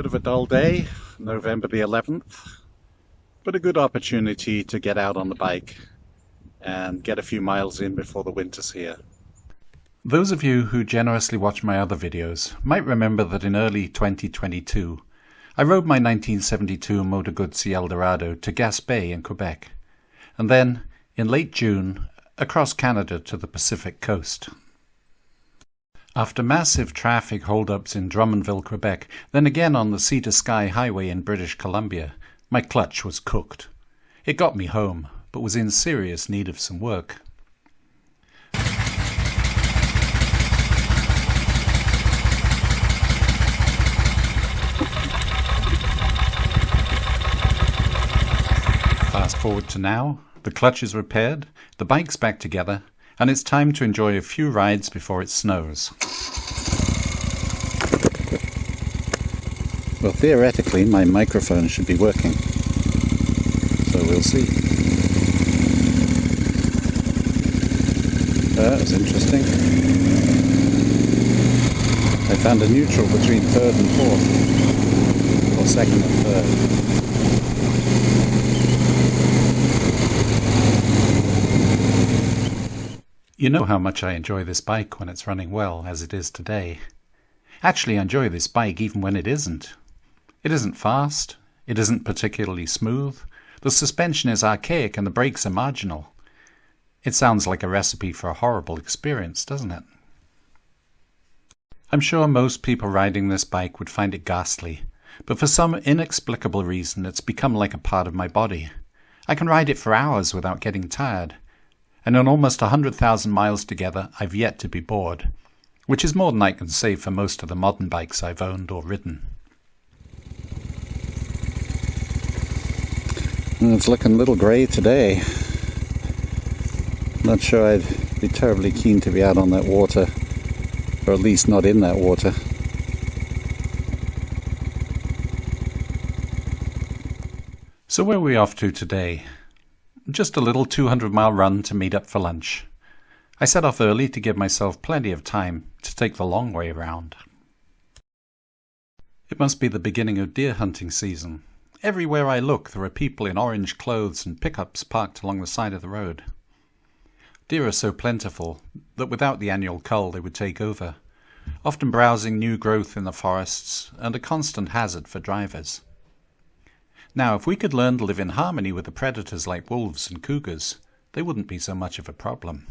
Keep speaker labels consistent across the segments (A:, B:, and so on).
A: of a dull day, November the 11th, but a good opportunity to get out on the bike and get a few miles in before the winter's here. Those of you who generously watch my other videos might remember that in early 2022 I rode my 1972 Moto Guzzi Eldorado to Gaspé in Quebec, and then, in late June, across Canada to the Pacific coast. After massive traffic holdups in Drummondville, Quebec, then again on the Sea to Sky Highway in British Columbia, my clutch was cooked. It got me home, but was in serious need of some work. Fast forward to now, the clutch is repaired, the bike's back together, and it's time to enjoy a few rides before it snows. Well, theoretically, my microphone should be working, so we'll see. That was interesting. I found a neutral between third and fourth, or second and third. You know how much I enjoy this bike when it's running well, as it is today. Actually, I enjoy this bike even when it isn't. It isn't fast, it isn't particularly smooth, the suspension is archaic and the brakes are marginal. It sounds like a recipe for a horrible experience, doesn't it? I'm sure most people riding this bike would find it ghastly, but for some inexplicable reason it's become like a part of my body. I can ride it for hours without getting tired. And in almost 100,000 miles together, I've yet to be bored, which is more than I can say for most of the modern bikes I've owned or ridden. It's looking a little grey today. Not sure I'd be terribly keen to be out on that water, or at least not in that water. So where are we off to today? Just a little 200-mile run to meet up for lunch. I set off early to give myself plenty of time to take the long way around. It must be the beginning of deer hunting season. Everywhere I look there are people in orange clothes and pickups parked along the side of the road. Deer are so plentiful that without the annual cull they would take over, often browsing new growth in the forests and a constant hazard for drivers. Now, if we could learn to live in harmony with the predators like wolves and cougars, they wouldn't be so much of a problem.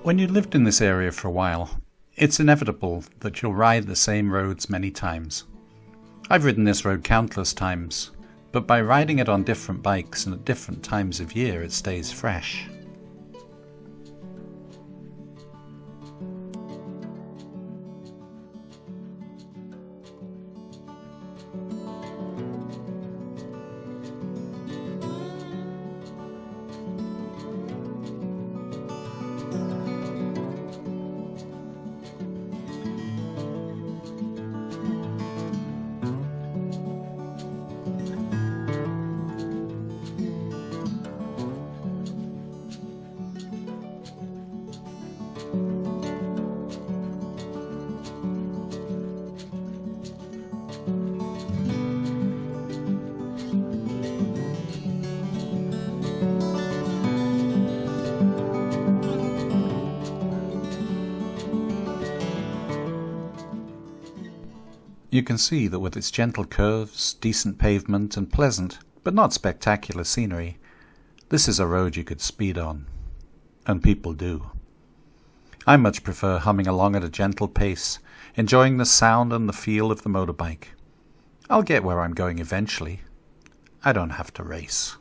A: When you lived in this area for a while, it's inevitable that you'll ride the same roads many times. I've ridden this road countless times, but by riding it on different bikes and at different times of year it stays fresh. You can see that with its gentle curves, decent pavement and pleasant, but not spectacular scenery, this is a road you could speed on. And people do. I much prefer humming along at a gentle pace, enjoying the sound and the feel of the motorbike. I'll get where I'm going eventually. I don't have to race.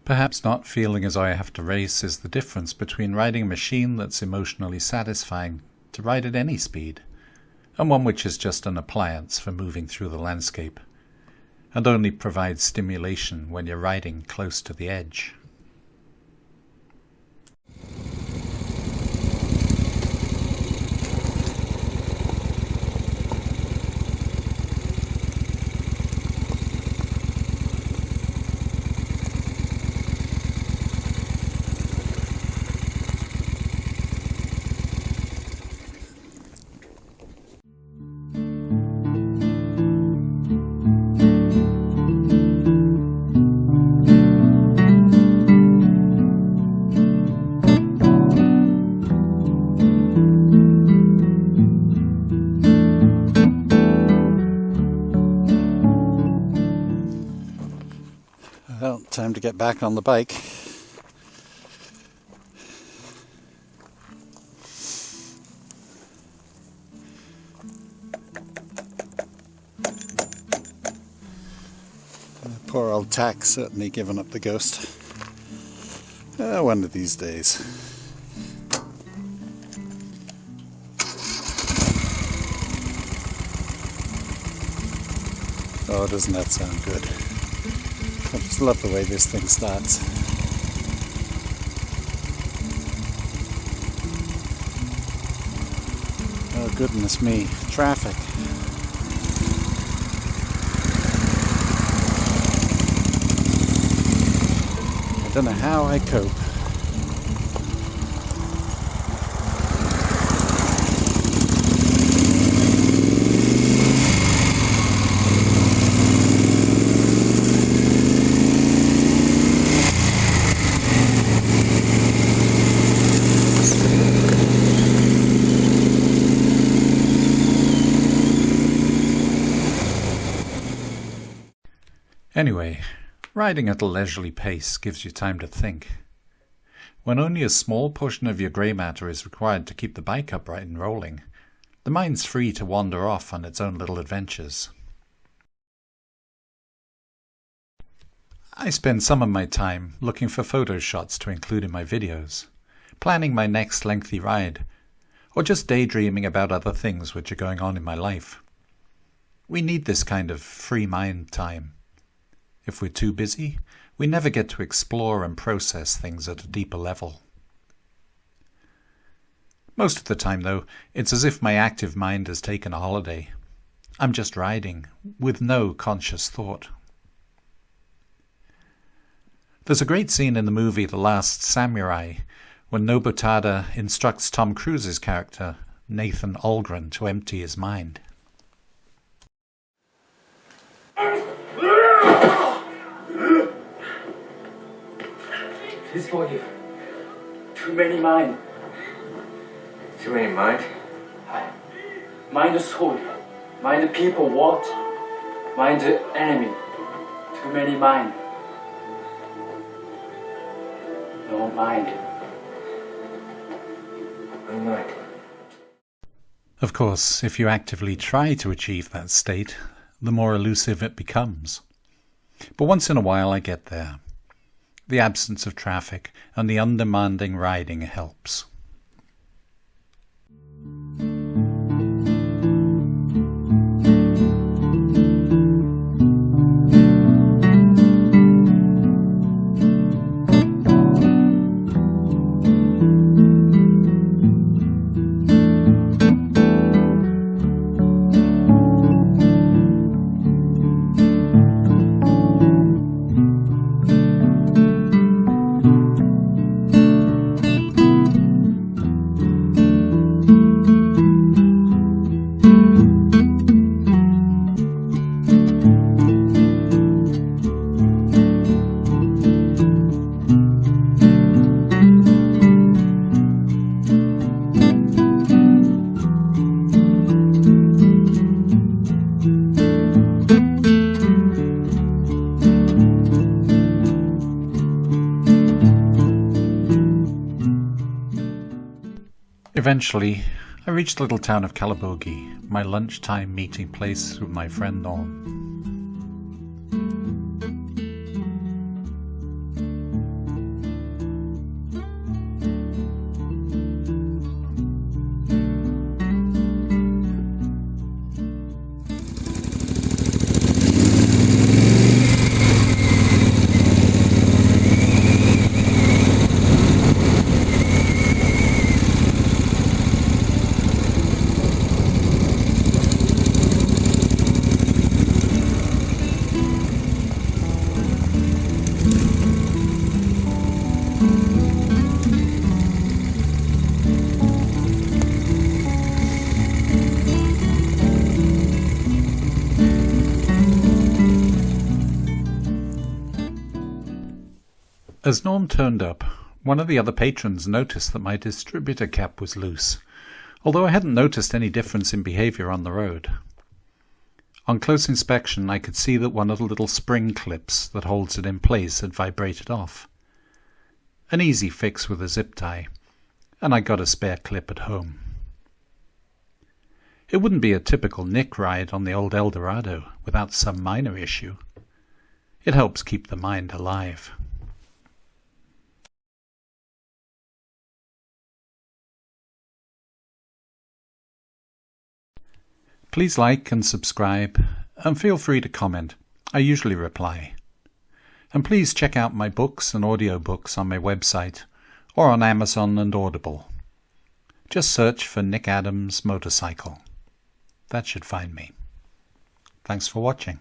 A: Perhaps not feeling as I have to race is the difference between riding a machine that's emotionally satisfying to ride at any speed, and one which is just an appliance for moving through the landscape, and only provides stimulation when you're riding close to the edge. Well, time to get back on the bike. Poor old tack certainly given up the ghost. One of these days. Oh, doesn't that sound good? I just love the way this thing starts. Oh goodness me, traffic. I don't know how I cope. Anyway, riding at a leisurely pace gives you time to think. When only a small portion of your grey matter is required to keep the bike upright and rolling, the mind's free to wander off on its own little adventures. I spend some of my time looking for photo shots to include in my videos, planning my next lengthy ride, or just daydreaming about other things which are going on in my life. We need this kind of free mind time. If we're too busy, we never get to explore and process things at a deeper level. Most of the time, though, it's as if my active mind has taken a holiday. I'm just riding, with no conscious thought. There's a great scene in the movie The Last Samurai when Nobutada instructs Tom Cruise's character, Nathan Algren, to empty his mind.
B: This for you. Too many mind.
C: Too many mind?
B: Mind the soul. Mind the people what? Mind the enemy. Too many mind. No mind.
C: No mind.
A: Of course, if you actively try to achieve that state, the more elusive it becomes. But once in a while I get there. The absence of traffic and the undemanding riding helps. Eventually, I reached the little town of Calabogie, my lunchtime meeting place with my friend Norm. As Norm turned up, one of the other patrons noticed that my distributor cap was loose, although I hadn't noticed any difference in behaviour on the road. On close inspection, I could see that one of the little spring clips that holds it in place had vibrated off. An easy fix with a zip tie, and I got a spare clip at home. It wouldn't be a typical Nick ride on the old Eldorado without some minor issue. It helps keep the mind alive. Please like and subscribe, and feel free to comment. I usually reply. And please check out my books and audiobooks on my website or on Amazon and Audible. Just search for Nick Adams Motorcycle. That should find me. Thanks for watching.